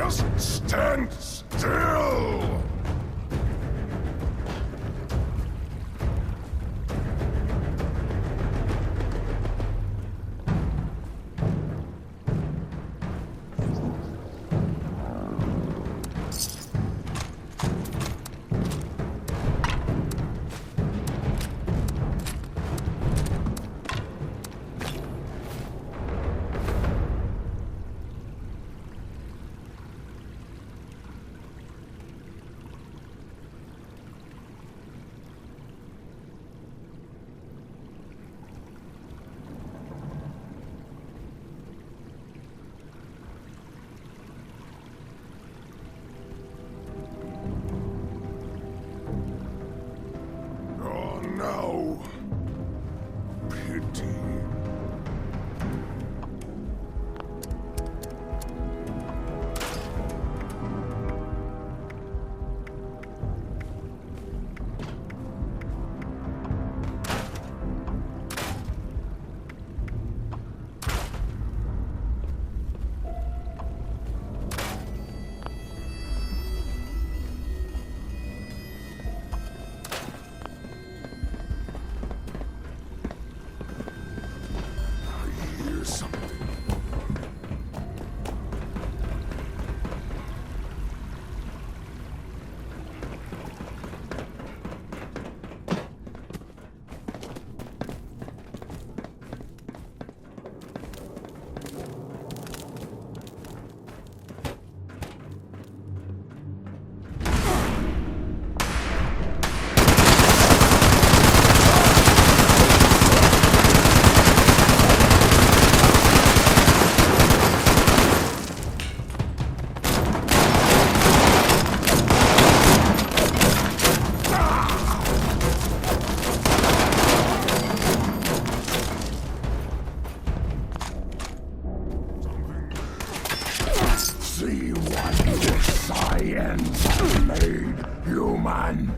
Just stand still! No. Pity. See what your science has made, human.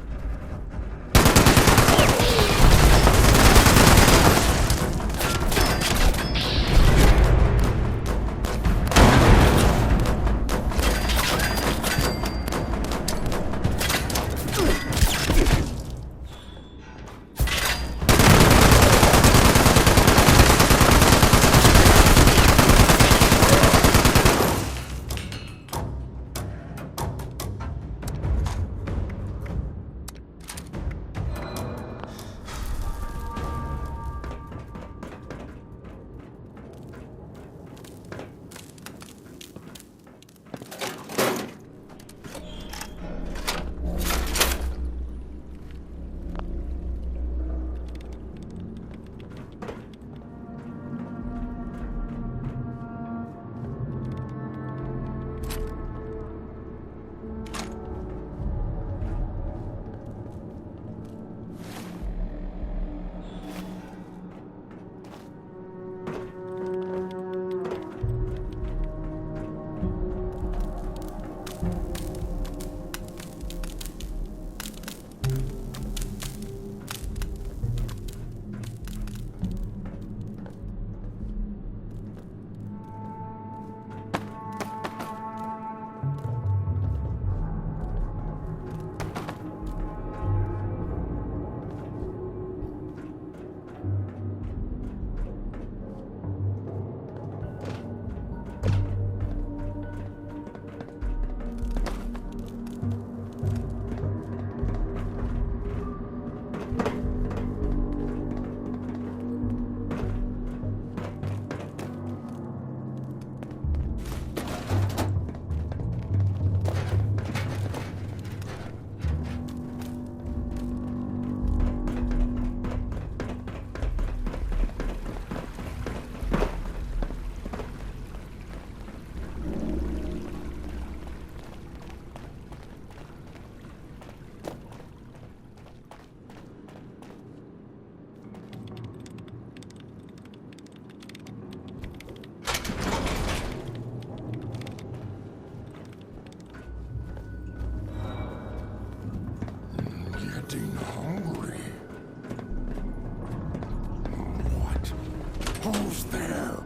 Getting hungry. What? Who's there?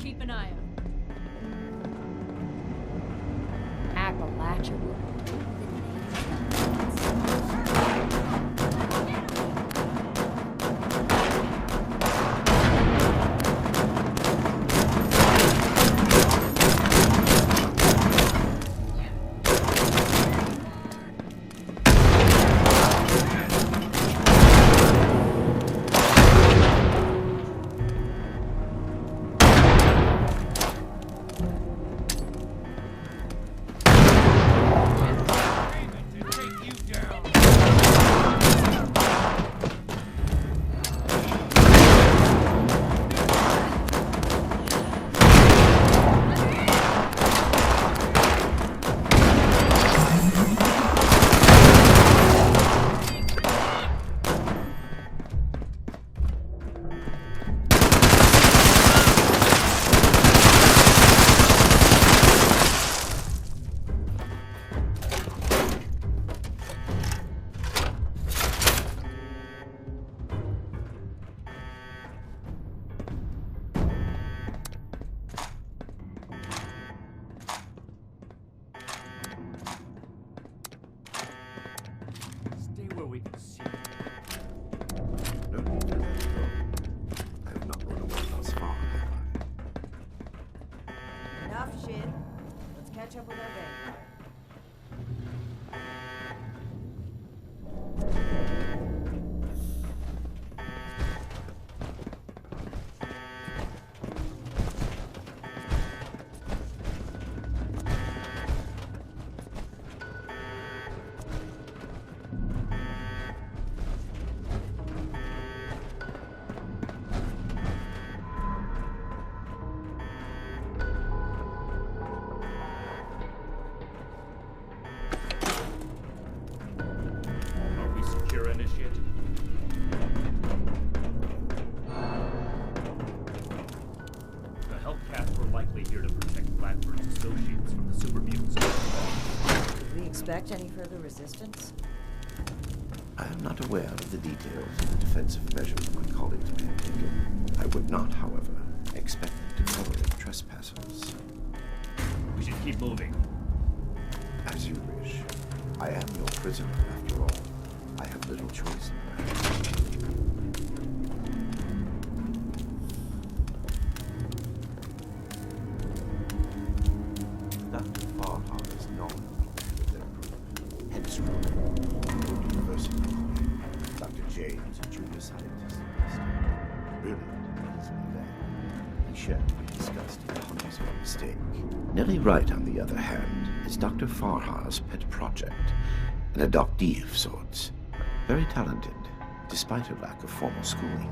Keep an eye out. Appalachia. Stay where we can see. No need to let go. I have not run away thus far, have I? Enough shit. Let's catch up with our vampire. Are we secure, Initiate? The Hellcats were likely here to protect Blackbird's associates from the super mutants. Did we expect any further resistance? I am not aware of the details of the defensive measures my colleagues may have taken. I would not, however, expect them to tolerate trespassers. We should keep moving. As you wish. I am your prisoner, after all. I have little choice in that. Dr. Farhar is known with their group. Headstrong, good university. Dr. James, a junior scientist. Brilliant and easily led. He shared what we discussed in the Hunters of a Mistake. Nellie Wright, on the other hand, is Dr. Farhar's pet project, an adoptee of sorts. Very talented, despite her lack of formal schooling.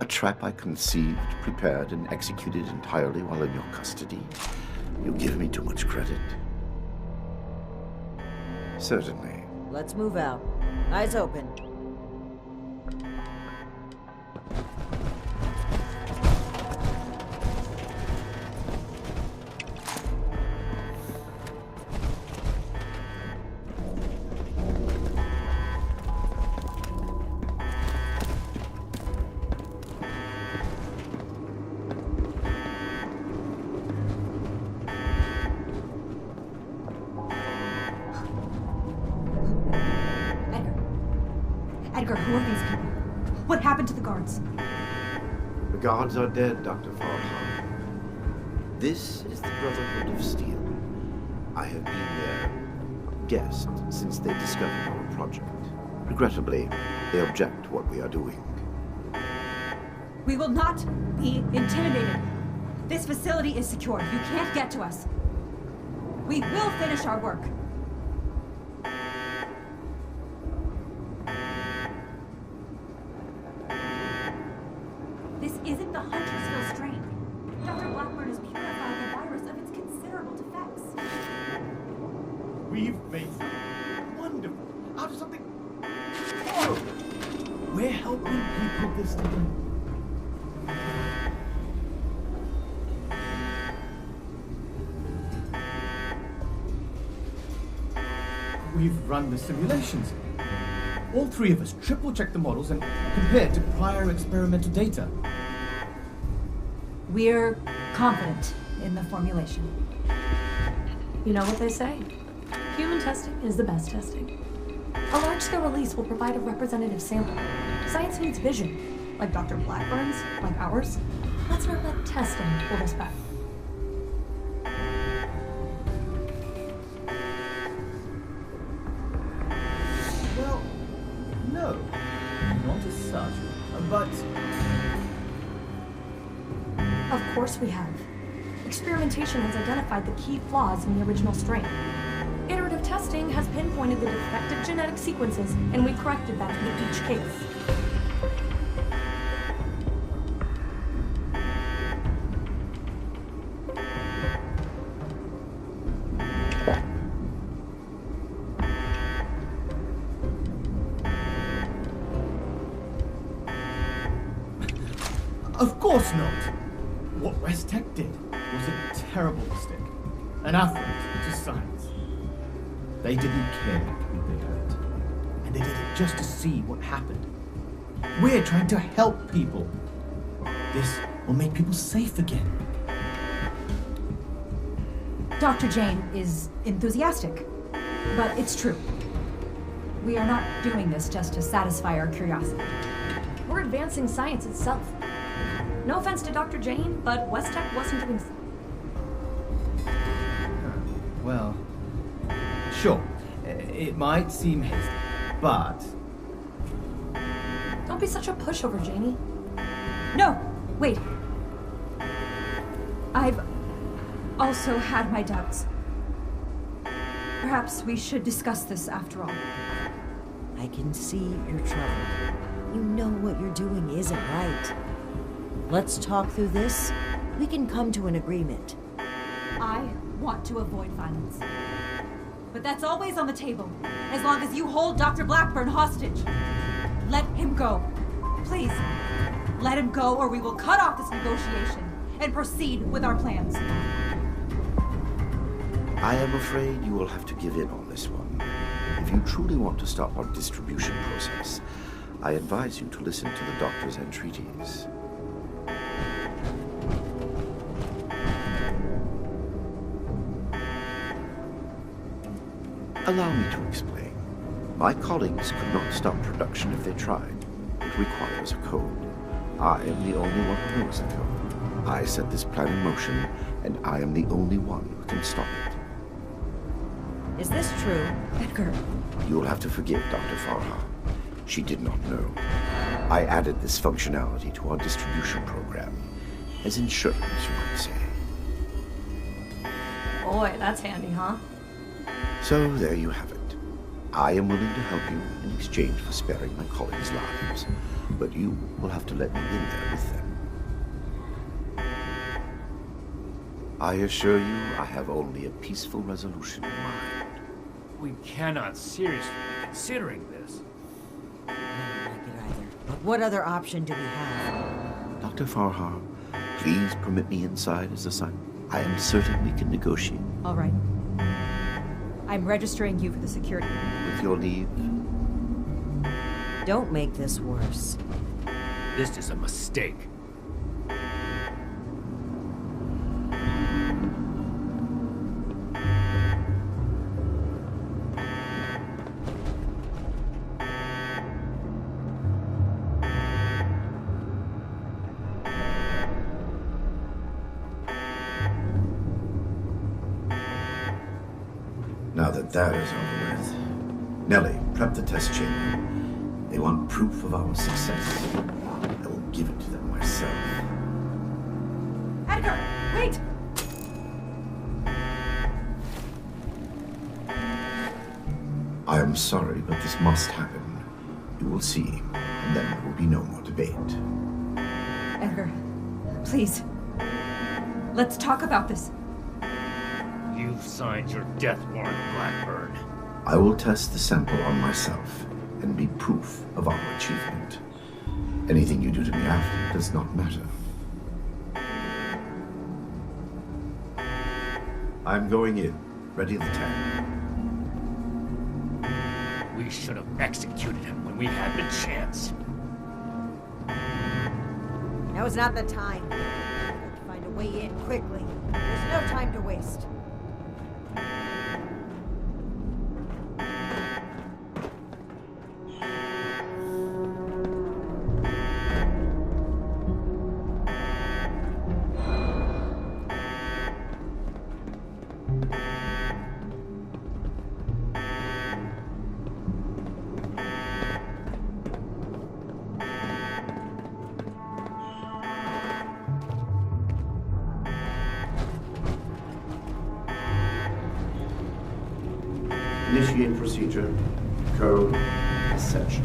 A trap I conceived, prepared, and executed entirely while in your custody. You give me too much credit. Certainly. Let's move out. Eyes open. Edgar, who are these people? What happened to the guards? The guards are dead, Dr. Farhan. This is the Brotherhood of Steel. I have been their guest since they discovered our project. Regrettably, they object to what we are doing. We will not be intimidated. This facility is secure. You can't get to us. We will finish our work. This isn't the Huntersville strain. Dr. Blackburn has purified the virus of its considerable defects. We've made something wonderful out of something horrible. We're helping people this time. We've run the simulations. All three of us triple-checked the models and compared to prior experimental data. We're confident in the formulation. You know what they say? Human testing is the best testing. A large-scale release will provide a representative sample. Science needs vision, like Dr. Blackburn's, like ours. Let's not let testing hold us back. Well, no, not as such, but Of course we have. Experimentation has identified the key flaws in the original strain. Iterative testing has pinpointed the defective genetic sequences, and we've corrected them in each case. of course not. What West Tech did was a terrible mistake, an affront to science. They didn't care who they hurt, and they did it just to see what happened. We're trying to help people. This will make people safe again. Dr. Jane is enthusiastic, but it's true. We are not doing this just to satisfy our curiosity. We're advancing science itself. No offense to Dr. Jane, but West Tech wasn't doing... Well, sure, it might seem hasty, but Don't be such a pushover, Janie. No, wait. I've also had my doubts. Perhaps we should discuss this after all. I can see you're troubled. You know what you're doing isn't right. Let's talk through this. We can come to an agreement. I want to avoid violence. But that's always on the table, as long as you hold Dr. Blackburn hostage. Let him go. Please, let him go or we will cut off this negotiation and proceed with our plans. I am afraid you will have to give in on this one. If you truly want to stop our distribution process, I advise you to listen to the doctor's entreaties. Allow me to explain. My colleagues could not stop production if they tried. It requires a code. I am the only one who knows the code. I set this plan in motion, and I am the only one who can stop it. Is this true? Edgar, You'll have to forgive Dr. Farha. She did not know. I added this functionality to our distribution program. As insurance, you might say. Boy, that's handy, huh? So there you have it. I am willing to help you in exchange for sparing my colleagues' lives. But you will have to let me in there with them. I assure you I have only a peaceful resolution in mind. We cannot seriously be considering this. I don't like it either. But what other option do we have? Dr. Farha, please permit me inside as a son. I am certain we can negotiate. all right. I'm registering you for the security. With your leave, Don't make this worse. This is a mistake. Now that that is over with, Nellie, prep the test chamber. They want proof of our success. I will give it to them myself. Edgar, wait! I am sorry, but this must happen. You will see, and then there will be no more debate. Edgar, please. Let's talk about this. You've signed your death warrant, Blackburn. I will test the sample on myself and be proof of our achievement. Anything you do to me after does not matter. I'm going in. Ready the tank. We should have executed him when we had the chance. Now is not the time. We have to find a way in quickly. There's no time to waste. Initiate procedure. Code Ascension.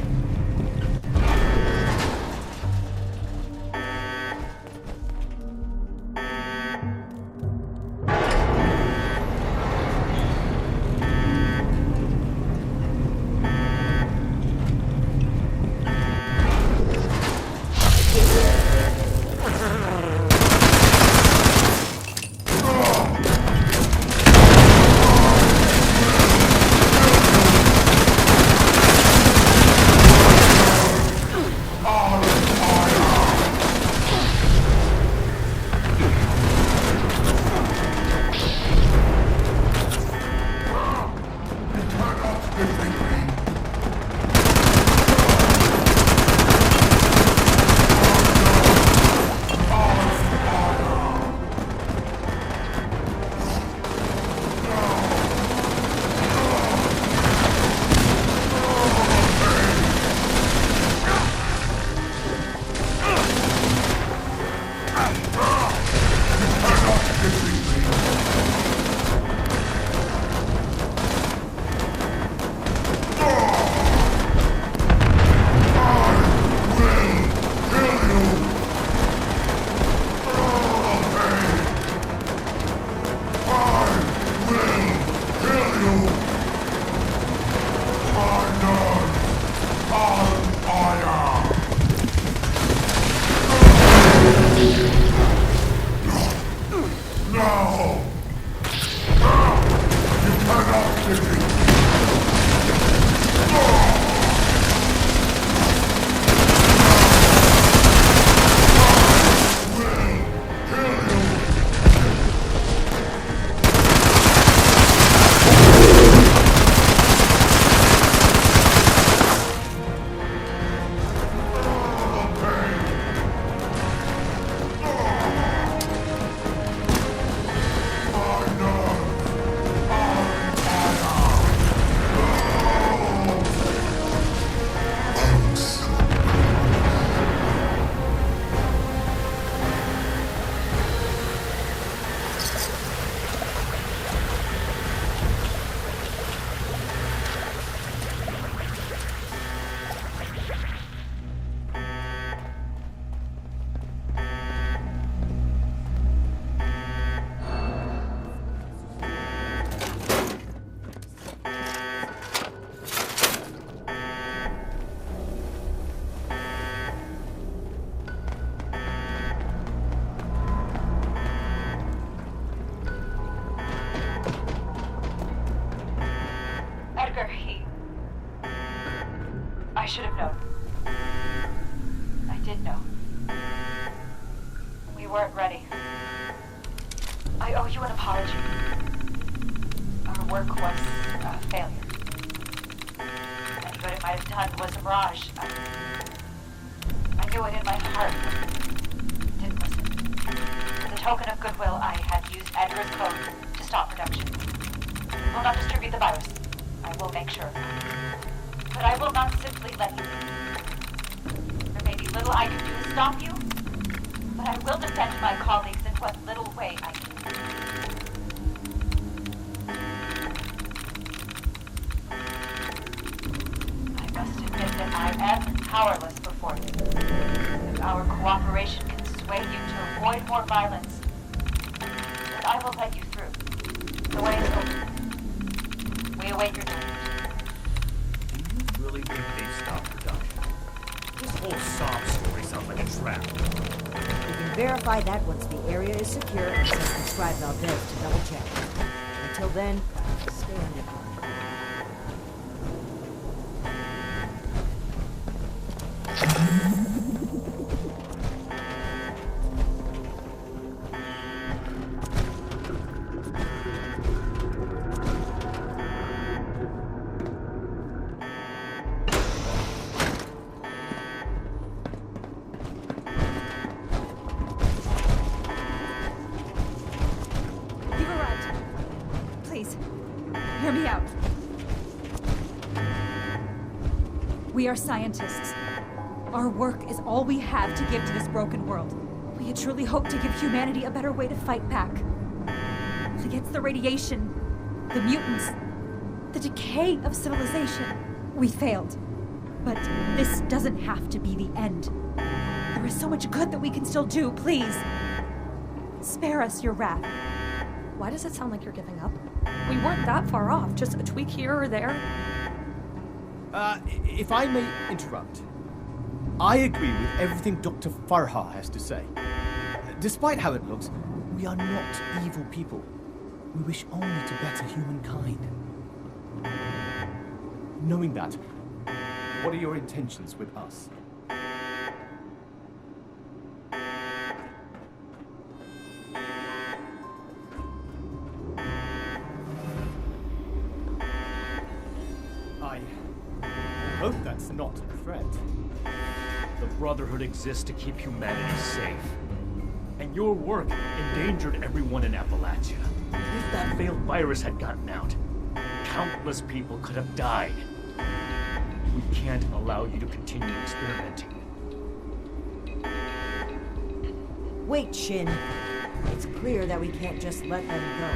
I should have known. I did know. We weren't ready. I owe you an apology. Our work was a failure. Any good it might have done was a mirage. I knew it in my heart, but didn't listen. As a token of goodwill, I had used Edgar's code to stop production. We'll not distribute the virus. I will make sure. But I will not simply let you leave. There may be little I can do to stop you, but I will defend my colleagues in what little way I can. I must admit that I am powerless before you. If our cooperation can sway you to avoid more violence, then I will let you through. The way is open. We await your judgment. Do you really think they've stopped production? This whole sob story sounds like a trap. We can verify that once the area is secure and send Scribe Valdez to double check. Until then, stay on your guard. You've arrived. Please, hear me out. We are scientists. Our work is all we have to give to this broken world. We had truly hoped to give humanity a better way to fight back. Against the radiation, the mutants, the decay of civilization. We failed. But this doesn't have to be the end. There is so much good that we can still do. Please, spare us your wrath. Why does it sound like you're giving up? We weren't that far off, just a tweak here or there. If I may interrupt, I agree with everything Dr. Farha has to say. Despite how it looks, we are not evil people. We wish only to better humankind. Knowing that, what are your intentions with us? I hope that's not a threat. The Brotherhood exists to keep humanity safe. And your work endangered everyone in Appalachia. If that failed virus had gotten out, countless people could have died. We can't allow you to continue experimenting. Wait, Shin. It's clear that we can't just let them go.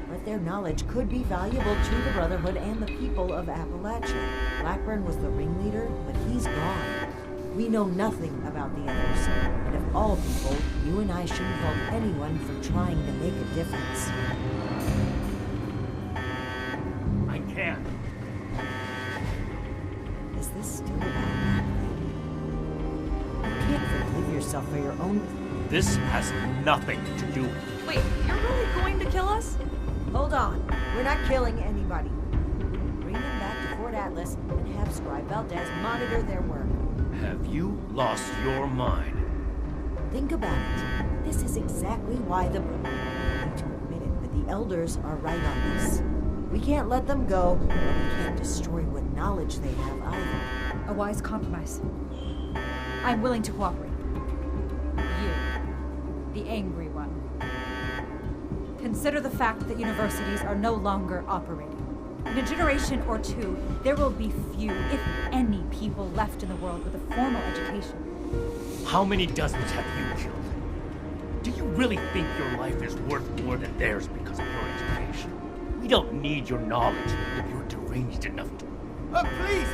But their knowledge could be valuable to the Brotherhood and the people of Appalachia. Blackburn was the ringleader, but he's gone. We know nothing about the others. And of all people, you and I shouldn't fault anyone for trying to make a difference. I can't. Is this still about that? You can't forgive yourself for your own... This has nothing to do with it. Wait, you're really going to kill us? Hold on. We're not killing anybody. Bring them back to Fort Atlas and have Scribe Valdez monitor their work. Have you lost your mind? Think about it. This is exactly why the Brotherhood need to admit it, but the Elders are right on this. We can't let them go, but we can't destroy what knowledge they have either. A wise compromise. I'm willing to cooperate. You, the angry one. Consider the fact that universities are no longer operating. In a generation or two, there will be few, if any, people left in the world with a formal education. How many dozens have you killed? Do you really think your life is worth more than theirs because of your education? We don't need your knowledge if you're deranged enough to... Please!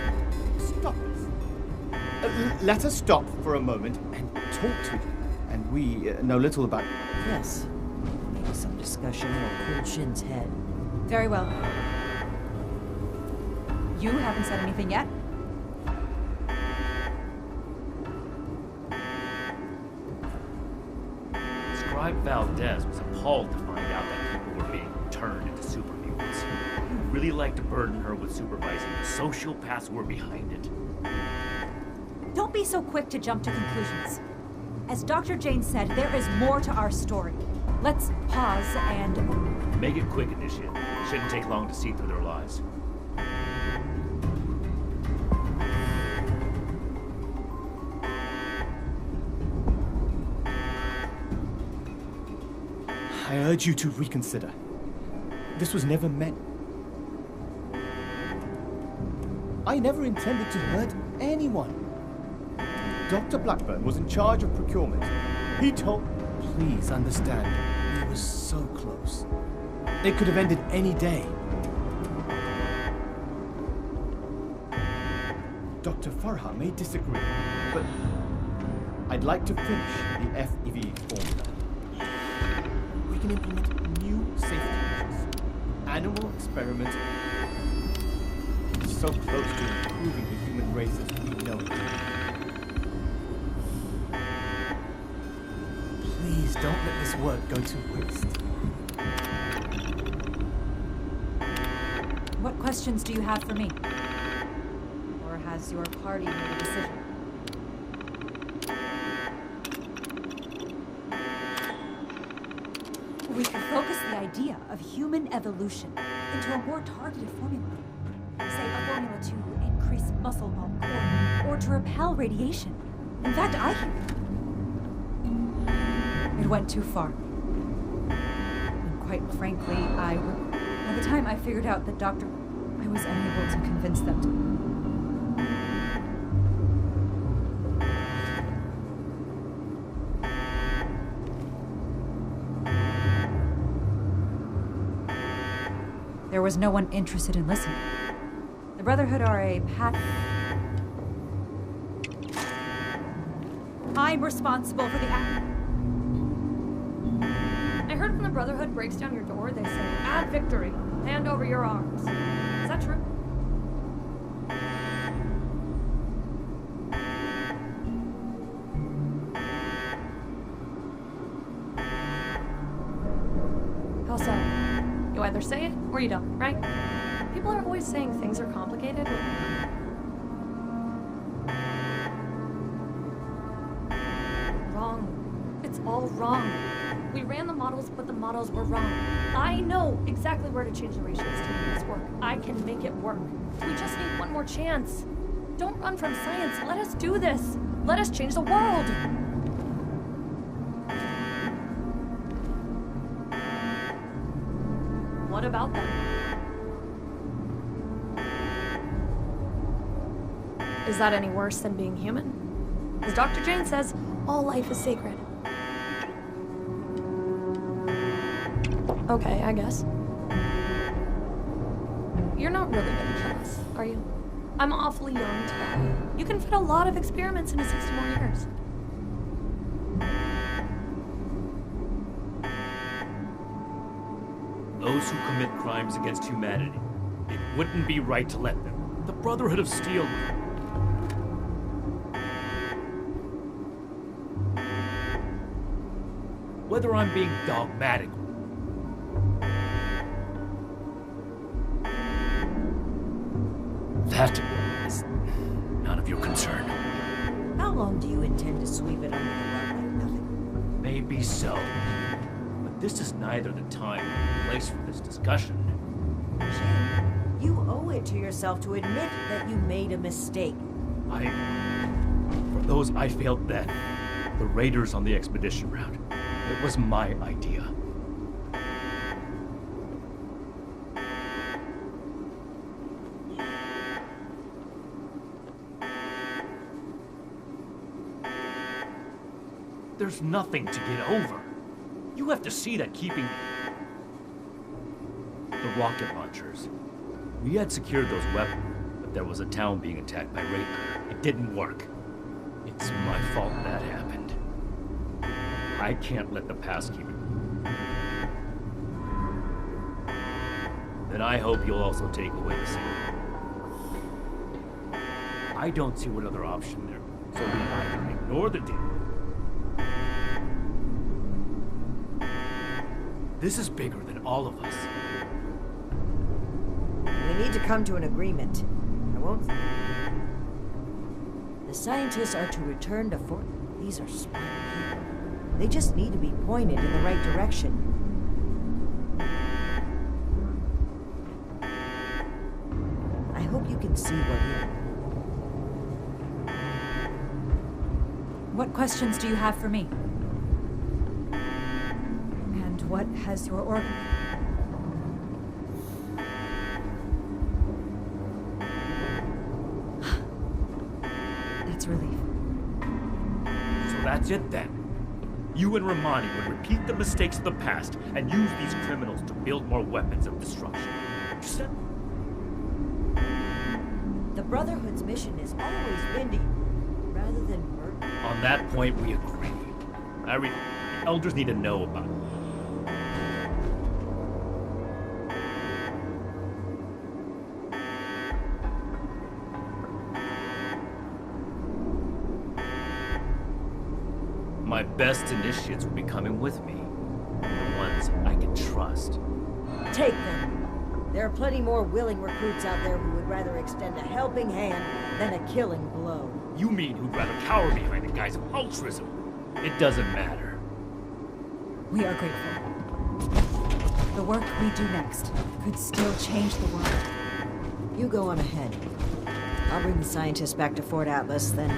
Stop this. Let us stop for a moment and talk to you. And we know little about... Yes. Maybe some discussion will cool Shin's head. Very well. You haven't said anything yet. Scribe Valdez was appalled to find out that people were being turned into super mutants. You really like to burden her with supervising the sociopaths who were behind it. Don't be so quick to jump to conclusions. As Dr. Jane said, there is more to our story. Let's pause and... Make it quick, Initiate. It shouldn't take long to see through their lies. I urge you to reconsider. This was never meant... I never intended to hurt anyone. Dr. Blackburn was in charge of procurement. He told... Please understand, we were so close. It could have ended any day. Dr. Farha may disagree, but I'd like to finish the FEV formula. We can implement new safety measures. Animal experiment so close to improving the human race as we know it. Please don't let this work go to waste. What questions do you have for me? Or has your party made a decision? We could focus the idea of human evolution into a more targeted formula. Say a formula to increase muscle bulk or to repel radiation. In fact, I hear it went too far. And quite frankly, by the time I figured out that I was unable to convince them to. There was no one interested in listening. The Brotherhood are a path. I'm responsible for the act. I heard when the Brotherhood breaks down your door, they say, "Add victory. Hand over your arms." Is that true? How so? You either say it or you don't, right? People are always saying things are complicated. Wrong. It's all wrong. We ran the models, but the models were wrong. I know exactly where to change the ratios to make this work. I can make it work. We just need one more chance. Don't run from science. Let us do this. Let us change the world. What about them? Is that any worse than being human? As Dr. Jane says, all life is sacred. Okay, I guess. You're not really gonna kill us, are you? I'm awfully young to die. You can fit a lot of experiments into 60 more years. Those who commit crimes against humanity, it wouldn't be right to let them. The Brotherhood of Steel. Whether I'm being dogmatic. That is none of your concern. How long do you intend to sweep it under the rug like nothing? Maybe so. But this is neither the time nor place for this discussion. Shane, you owe it to yourself to admit that you made a mistake. For those I failed then, the raiders on the expedition route, it was my idea. There's nothing to get over. You have to see that keeping the rocket launchers. We had secured those weapons, but there was a town being attacked by raiders. It didn't work. It's my fault that happened. I can't let the past keep it. Then I hope you'll also take away the same. I don't see what other option there is, so we either ignore the deal. This is bigger than all of us. We need to come to an agreement. I won't... The scientists are to return to Fort... These are smart people. They just need to be pointed in the right direction. I hope you can see what you... What questions do you have for me? And what has your organ? That's it then. You and Romani would repeat the mistakes of the past and use these criminals to build more weapons of destruction. Understand? The Brotherhood's mission has always been to rather than murder. On that point, we agree. The elders need to know about it. My best initiates will be coming with me. The ones I can trust. Take them. There are plenty more willing recruits out there who would rather extend a helping hand than a killing blow. You mean who'd rather cower behind the guise of altruism? It doesn't matter. We are grateful. The work we do next could still change the world. You go on ahead. I'll bring the scientists back to Fort Atlas, then